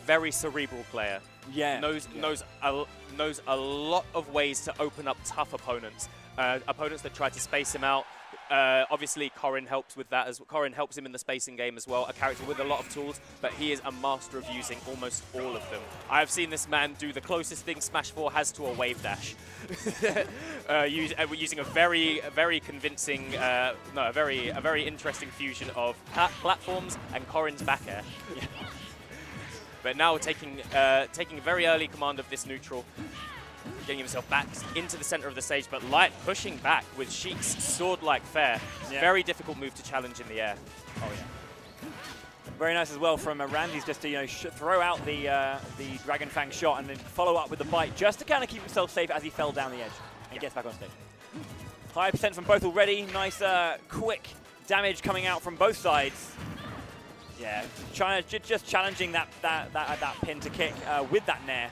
very cerebral player. Yeah. Knows a lot of ways to open up tough opponents. Opponents that try to space him out. Obviously, Corrin helps with that. Corrin helps him in the spacing game as well. A character with a lot of tools, but he is a master of using almost all of them. I have seen this man do the closest thing Smash 4 has to a wave dash, using a very convincing, a very interesting fusion of platforms and Corrin's back air. Yeah. But now taking very early command of this neutral. Getting himself back into the center of the stage, but Light pushing back with Sheik's sword-like fair. Yeah. Very difficult move to challenge in the air. Oh yeah. Very nice as well from Ramses just to throw out the Dragon Fang shot and then follow up with the bite just to kind of keep himself safe as he fell down the edge and gets back on stage. High percent from both already. Nice quick damage coming out from both sides. Yeah, just challenging that pin to kick with that nair.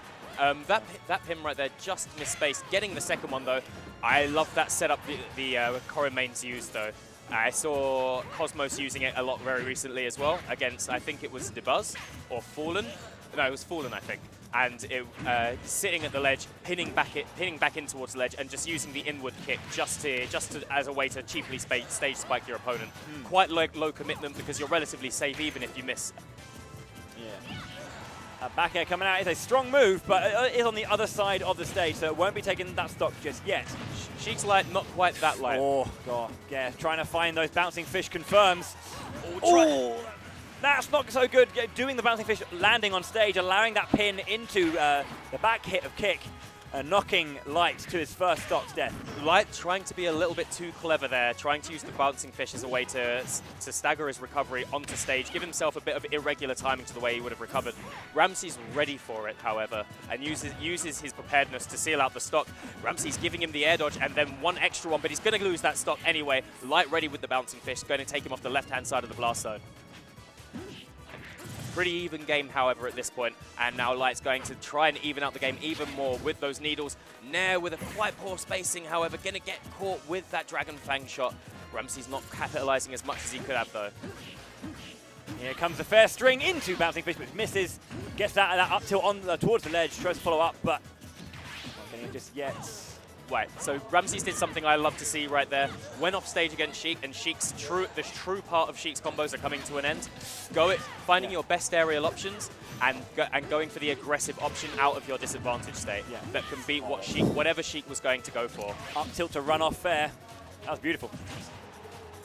That pin right there just missed space. Getting the second one though, I love that setup the Corrin mains used though. I saw Cosmos using it a lot very recently as well against, I think it was Debuzz or Fallen. No, it was Fallen, I think. And it sitting at the ledge, pinning back in towards the ledge, and just using the inward kick just as a way to cheaply stage spike your opponent. Quite low commitment because you're relatively safe even if you miss. Yeah. Back air coming out is a strong move, but it is on the other side of the stage, so it won't be taking that stock just yet. Sheik's light, not quite that light. Oh, God. Yeah, trying to find those bouncing fish confirms. Oh, that's not so good. Doing the bouncing fish, landing on stage, allowing that pin into the back hit of kick, knocking Light to his first stock's death. Light trying to be a little bit too clever there, trying to use the bouncing fish as a way to stagger his recovery onto stage, give himself a bit of irregular timing to the way he would have recovered. Ramses ready for it, however, and uses his preparedness to seal out the stock. Ramses giving him the air dodge and then one extra one, but he's going to lose that stock anyway. Light ready with the bouncing fish, going to take him off the left-hand side of the blast zone. Pretty even game, however, at this point, and now Light's going to try and even out the game even more with those needles. Nair with a quite poor spacing, however, going to get caught with that Dragon Fang shot. Ramses not capitalizing as much as he could have, though. Here comes the fair string into bouncing fish, which misses. Gets that up tilt on towards the ledge, tries to follow up, but not getting it just yet. Right, so Ramses did something I love to see right there. Went off stage against Sheik, and the true part of Sheik's combos are coming to an end. Finding your best aerial options and going for the aggressive option out of your disadvantage state that can beat whatever Sheik was going to go for. Up tilt to run off fair. That was beautiful.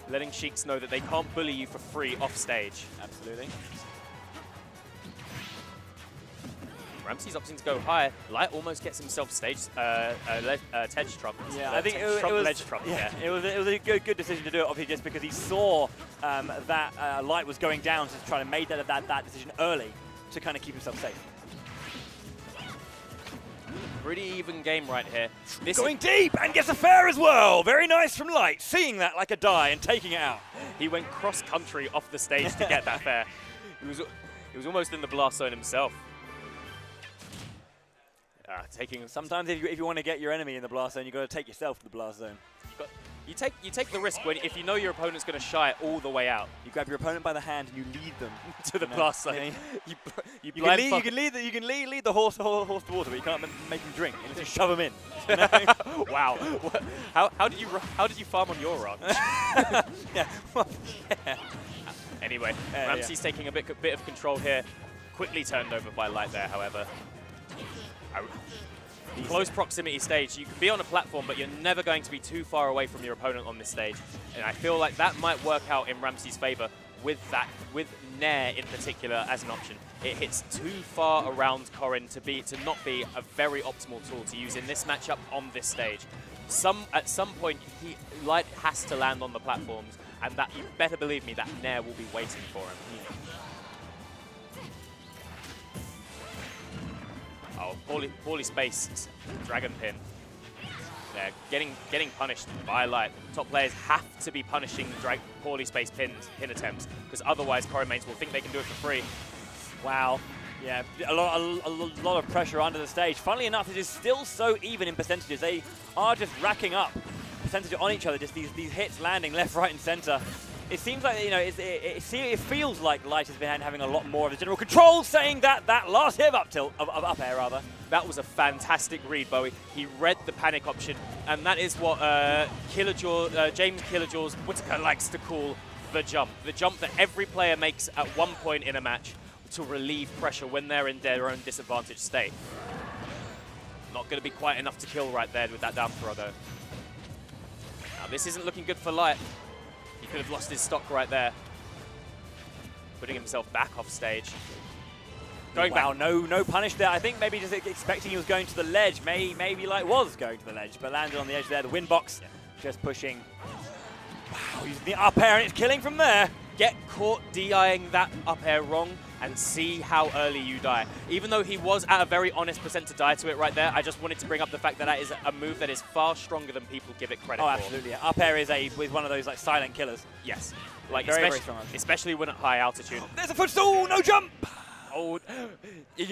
Letting Sheiks know that they can't bully you for free off stage. Absolutely. Ramses opting to go high. Light almost gets himself stage Tedge trumped. Yeah, I think it was ledge trump. Yeah, it was a good decision to do it, obviously, just because he saw that Light was going down, to try to make that decision early to kind of keep himself safe. Pretty even game right here. Going deep and gets a fair as well. Very nice from Light, seeing that like a die and taking it out. He went cross country off the stage to get that fair. He was almost in the blast zone himself. Sometimes if you want to get your enemy in the blast zone, you've got to take yourself to the blast zone. You take the risk if you know your opponent's going to shy it all the way out. You grab your opponent by the hand and you lead them to the blast zone. Yeah. You can lead the horse to water, but you can't make him drink. You just shove him in. Wow. How did you farm on your ranch? Yeah. Well, yeah. Anyway, Ramses taking a bit of control here. Quickly turned over by Light there, however. Close proximity stage. You can be on a platform, but you're never going to be too far away from your opponent on this stage. And I feel like that might work out in Ramses' favor with Nair in particular as an option. It hits too far around Corrin to not be a very optimal tool to use in this matchup on this stage. At some point, Light has to land on the platforms, and that you better believe me, that Nair will be waiting for him. Oh, poorly spaced Dragon Pin. They're getting punished by Light. Top players have to be punishing poorly spaced pin attempts, because otherwise Corrin mains will think they can do it for free. Wow. Yeah, a lot of pressure under the stage. Funnily enough, it is still so even in percentages. They are just racking up percentage on each other, just these hits landing left, right, and center. It seems like, you know, it feels like Light has been having a lot more of the general control, saying that last hit of up tilt, of up air rather. That was a fantastic read, Bowie. He read the panic option, and that is what James Killajaw's Whittaker likes to call the jump. The jump that every player makes at one point in a match to relieve pressure when they're in their own disadvantaged state. Not going to be quite enough to kill right there with that down throw, though. Now, this isn't looking good for Light. He could have lost his stock right there. Putting himself back off stage. Going wow, back. no punish there. I think maybe just expecting he was going to the ledge. Maybe Light was going to the ledge, but landed on the edge there. The win box just pushing. Wow, using the up air and it's killing from there. Get caught DIing that up air wrong and see how early you die. Even though he was at a very honest percent to die to it right there, I just wanted to bring up the fact that that is a move that is far stronger than people give it credit for. Oh, absolutely. Yeah. Up air is one of those like silent killers. Yes. Like very strong. Especially when at high altitude. There's a footstool, no jump! Oh,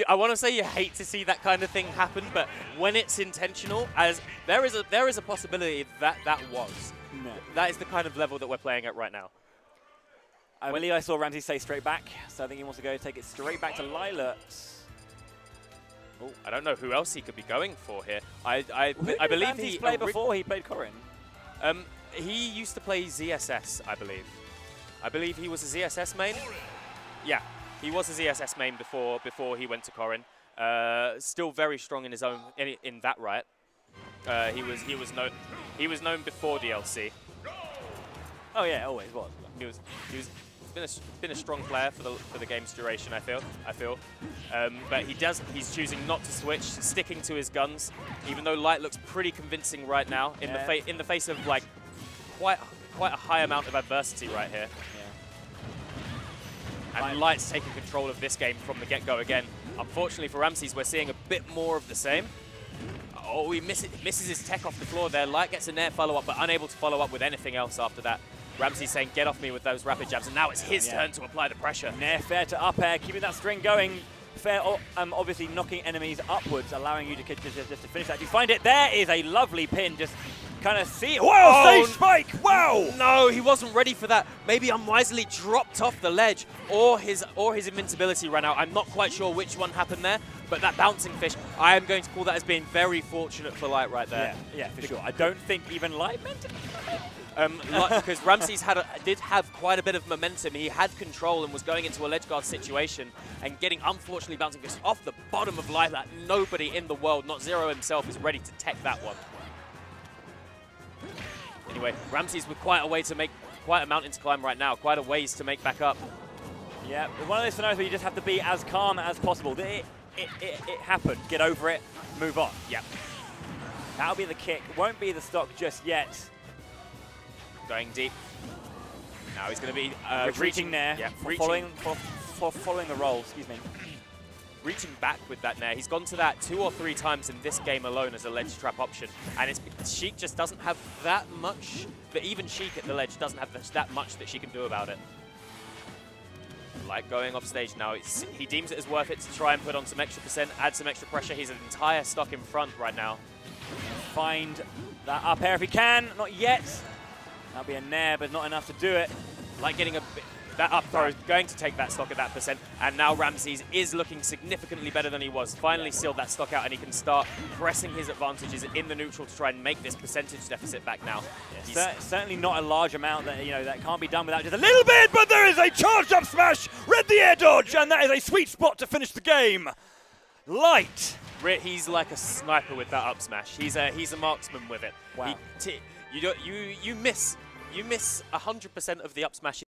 I want to say you hate to see that kind of thing happen, but when it's intentional, as there is a possibility that was. No. That is the kind of level that we're playing at right now. I saw Ramses say straight back, so I think he wants to go take it straight back to Lilat. Oh, I don't know who else he could be going for here. I believe he played before he played Corrin. He used to play ZSS, I believe. I believe he was a ZSS main. Yeah, he was a ZSS main before he went to Corrin. Still very strong in his own in that right. He was known before DLC. Oh yeah, always was. He's been a strong player for the game's duration. I feel, but he's choosing not to switch, sticking to his guns. Even though Light looks pretty convincing right now in the face of like quite a high amount of adversity right here. Yeah. And Light's taking control of this game from the get-go again. Unfortunately for Ramses, we're seeing a bit more of the same. Oh, he misses his tech off the floor there. Light gets a nair follow-up, but unable to follow up with anything else after that. Ramses saying, get off me with those rapid jabs, and now it's his turn to apply the pressure. Nair fair to up air, keeping that string going. Fair, obviously knocking enemies upwards, allowing you to just to finish that. Do you find it? There is a lovely pin, just kind of see it. Wow, stage spike, wow! No, he wasn't ready for that. Maybe unwisely dropped off the ledge, or his invincibility ran out. I'm not quite sure which one happened there, but that bouncing fish, I am going to call that as being very fortunate for Light right there. Yeah, for sure. I don't think even Light meant it. Because Ramses did have quite a bit of momentum. He had control and was going into a ledge guard situation and getting, unfortunately, bouncing fish off the bottom of Light that nobody in the world, not Zero himself, is ready to tech that one. Anyway, Ramses with quite a mountain to climb right now, quite a ways to make back up. Yeah, one of those scenarios where you just have to be as calm as possible. It happened. Get over it. Move on. Yep. That'll be the kick. Won't be the stock just yet. Going deep. Now he's going to be reaching there. Yeah, following the roll. Excuse me. Reaching back with that nair. He's gone to that 2 or 3 times in this game alone as a ledge trap option, and it's Sheik just doesn't have that much. But even Sheik at the ledge doesn't have that much that she can do about it. Like going off stage now, he deems it as worth it to try and put on some extra percent, add some extra pressure. He's an entire stock in front right now. Find that up air if he can. Not yet. That'll be a nair, but not enough to do it. Like getting that up throw is going to take that stock at that percent, and now Ramses is looking significantly better than he was. Finally sealed that stock out, and he can start pressing his advantages in the neutral to try and make this percentage deficit back now. Certainly not a large amount that that can't be done without just a little bit, but there is a charged up smash, read the air dodge, and that is a sweet spot to finish the game. Light. He's like a sniper with that up smash. He's a marksman with it. Wow. You miss 100% of the up smash